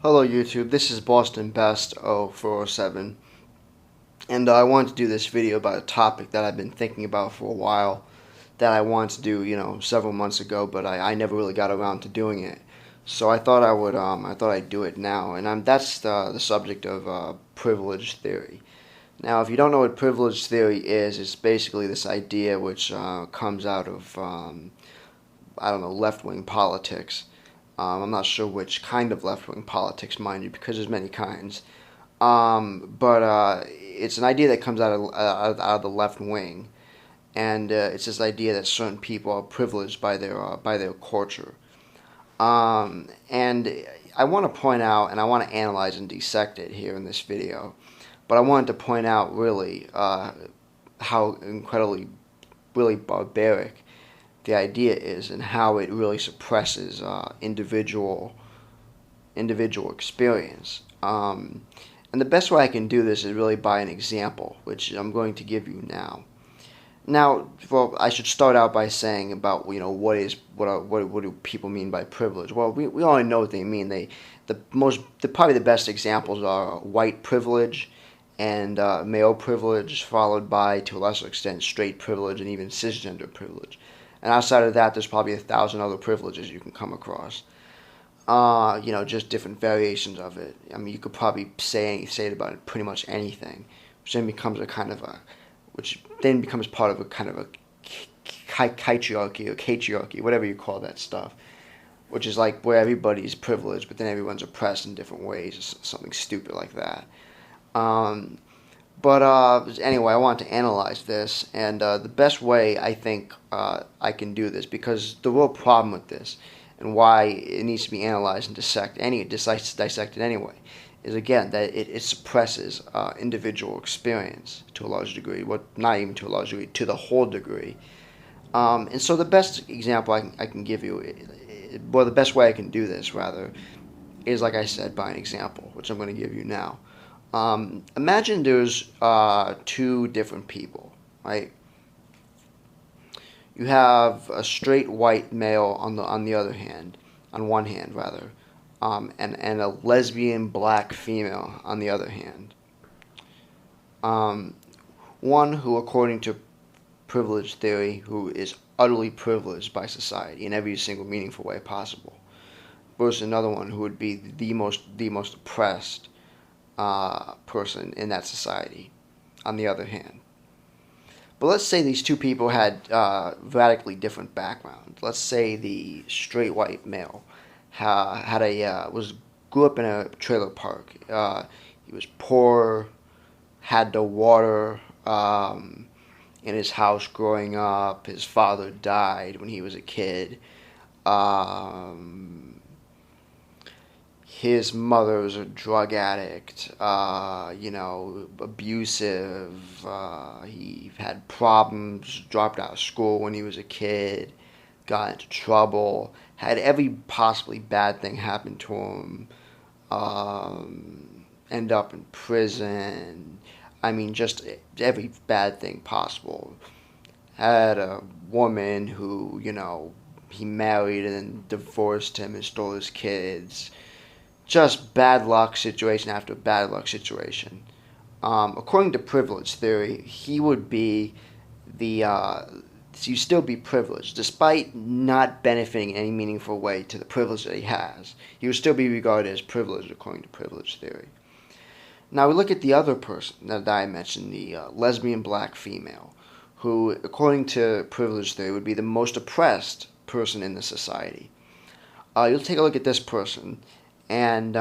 Hello YouTube, this is Boston Best 0407, and I wanted to do this video about a topic that I've been thinking about for a while, that I wanted to do, several months ago, but I never really got around to doing it. So I thought I'd do it now, and that's the subject of privilege theory. Now, if you don't know what privilege theory is, it's basically this idea which comes out of, I don't know, left-wing politics. I'm not sure which kind of left-wing politics, mind you, because there's many kinds. But it's an idea that comes out of the left wing, and it's this idea that certain people are privileged by their culture. And I want to point out, and I want to analyze and dissect it here in this video, but I wanted to point out really how incredibly, really barbaric the idea is, and how it really suppresses individual experience. And the best way I can do this is really by an example, which I'm going to give you now. Now, well, I should start out by saying about what do people mean by privilege? Well, we already know what they mean. Probably the best examples are white privilege and male privilege, followed by, to a lesser extent, straight privilege and even cisgender privilege. And outside of that, there's probably 1,000 other privileges you can come across. Just different variations of it. I mean, you could probably say it about pretty much anything, which then becomes part of a kind of a patriarchy, whatever you call that stuff, which is like where everybody's privileged, but then everyone's oppressed in different ways, or something stupid like that. But anyway, I want to analyze this, and the best way I think I can do this, because the real problem with this, and why it needs to be analyzed and dissected anyway, is again that it suppresses individual experience to a large degree, not even to a large degree, to the whole degree. And so the best example I can give you, well, the best way I can do this, rather, is, like I said, by an example, which I'm going to give you now. Imagine there's two different people, right? You have a straight white male on one hand rather, and a lesbian black female on the other hand. One who, according to privilege theory, who is utterly privileged by society in every single meaningful way possible, versus another one who would be the most oppressed person in that society, on the other hand. But let's say these two people had radically different backgrounds. Let's say the straight white male grew up in a trailer park. He was poor, had no water in his house growing up. His father died when he was a kid. His mother was a drug addict, abusive. He had problems, dropped out of school when he was a kid, got into trouble, had every possibly bad thing happen to him, end up in prison. I mean, just every bad thing possible. Had a woman who, he married and then divorced him and stole his kids. Just bad luck situation after bad luck situation. According to privilege theory, he would be you still be privileged, despite not benefiting in any meaningful way to the privilege that he has. He would still be regarded as privileged according to privilege theory. Now we look at the other person that I mentioned, the lesbian black female, who, according to privilege theory, would be the most oppressed person in the society. You'll take a look at this person, and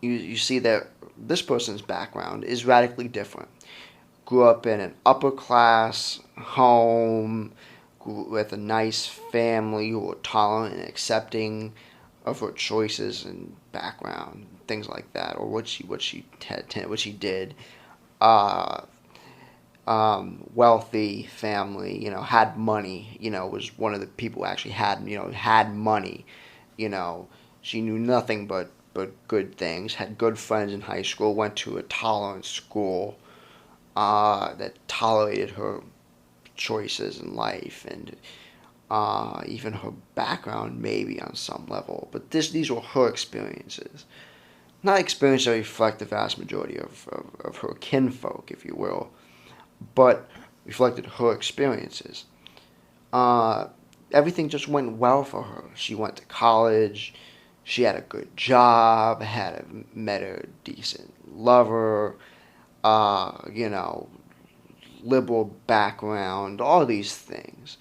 you see that this person's background is radically different. Grew up in an upper class home, with a nice family who were tolerant and accepting of her choices and background, things like that, or what she did. Wealthy family, had money. Was one of the people who actually had money. She knew nothing but good things, had good friends in high school, went to a tolerant school that tolerated her choices in life, and even her background maybe on some level. But these were her experiences. Not experiences that reflect the vast majority of her kinfolk, if you will, but reflected her experiences. Everything just went well for her. She went to college. She had a good job. Met a decent lover. Liberal background. All these things.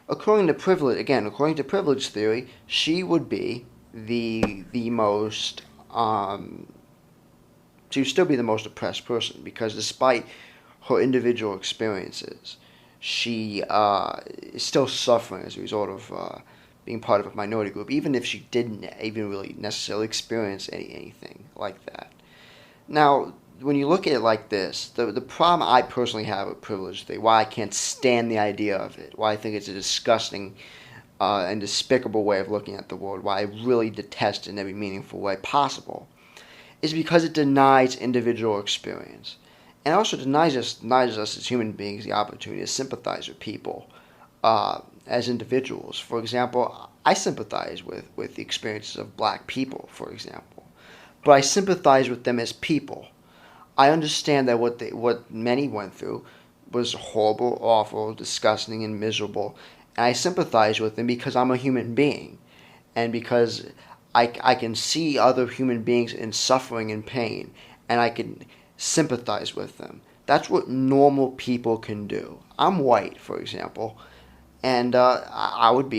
According to privilege theory, she would be the most. She would still be the most oppressed person, because despite her individual experiences, she is still suffering as a result of being part of a minority group, even if she didn't even really necessarily experience anything like that. Now, when you look at it like this, the problem I personally have with privilege theory, why I can't stand the idea of it, why I think it's a disgusting and despicable way of looking at the world, why I really detest it in every meaningful way possible, is because it denies individual experience. And also denies us as human beings the opportunity to sympathize with people as individuals. For example, I sympathize with the experiences of black people, for example. But I sympathize with them as people. I understand that what many went through was horrible, awful, disgusting, and miserable. And I sympathize with them because I'm a human being. And because I can see other human beings in suffering and pain. And I can sympathize with them. That's what normal people can do. I'm white, for example. And I would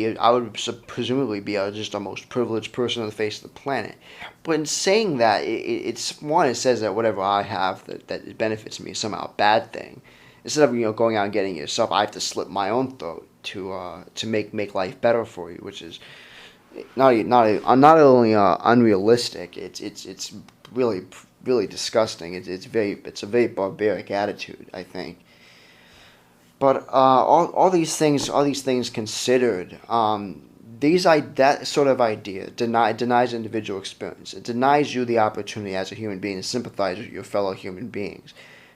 presumably be just the most privileged person on the face of the planet. But in saying that, it says that whatever I have that it benefits me is somehow a bad thing. Instead of going out and getting it yourself, I have to slit my own throat to make life better for you, which is not only unrealistic. It's really disgusting. It's a very barbaric attitude, I think. But all these things considered, that sort of idea denies individual experience. It denies you the opportunity as a human being to sympathize with your fellow human beings,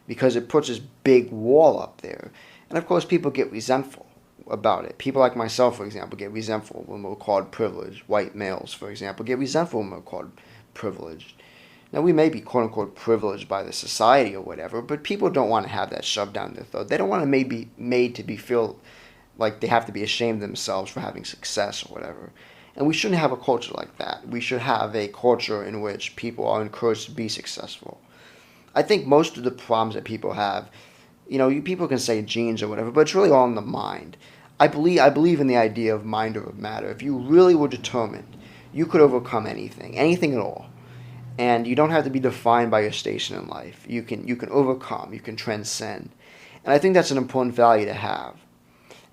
because it puts this big wall up there. And of course, people get resentful about it. People like myself, for example, get resentful when we're called privileged. White males, for example, get resentful when we're called privileged. Now, we may be quote-unquote privileged by the society or whatever, but people don't want to have that shoved down their throat. They don't want to be made to feel like they have to be ashamed of themselves for having success or whatever. And we shouldn't have a culture like that. We should have a culture in which people are encouraged to be successful. I think most of the problems that people have, people can say genes or whatever, but it's really all in the mind. I believe in the idea of mind over matter. If you really were determined, you could overcome anything at all. And you don't have to be defined by your station in life. You can overcome. You can transcend. And I think that's an important value to have.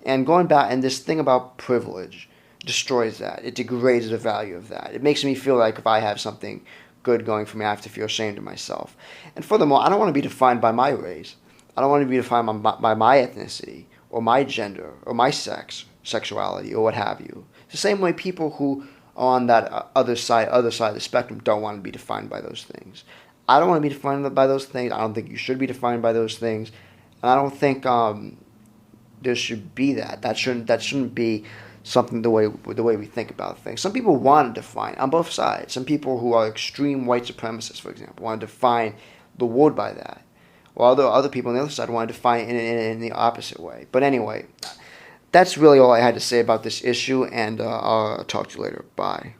And going back, and this thing about privilege destroys that. It degrades the value of that. It makes me feel like if I have something good going for me, I have to feel ashamed of myself. And furthermore, I don't want to be defined by my race. I don't want to be defined by my ethnicity or my gender or my sexuality or what have you. It's the same way people who on that other side of the spectrum don't want to be defined by those things. I don't want to be defined by those things. I don't think you should be defined by those things. And I don't think there should be that. That shouldn't be something the way we think about things. Some people want to define on both sides. Some people who are extreme white supremacists, for example, want to define the world by that. While other people on the other side want to define it in the opposite way. But anyway, that's really all I had to say about this issue, and I'll talk to you later. Bye.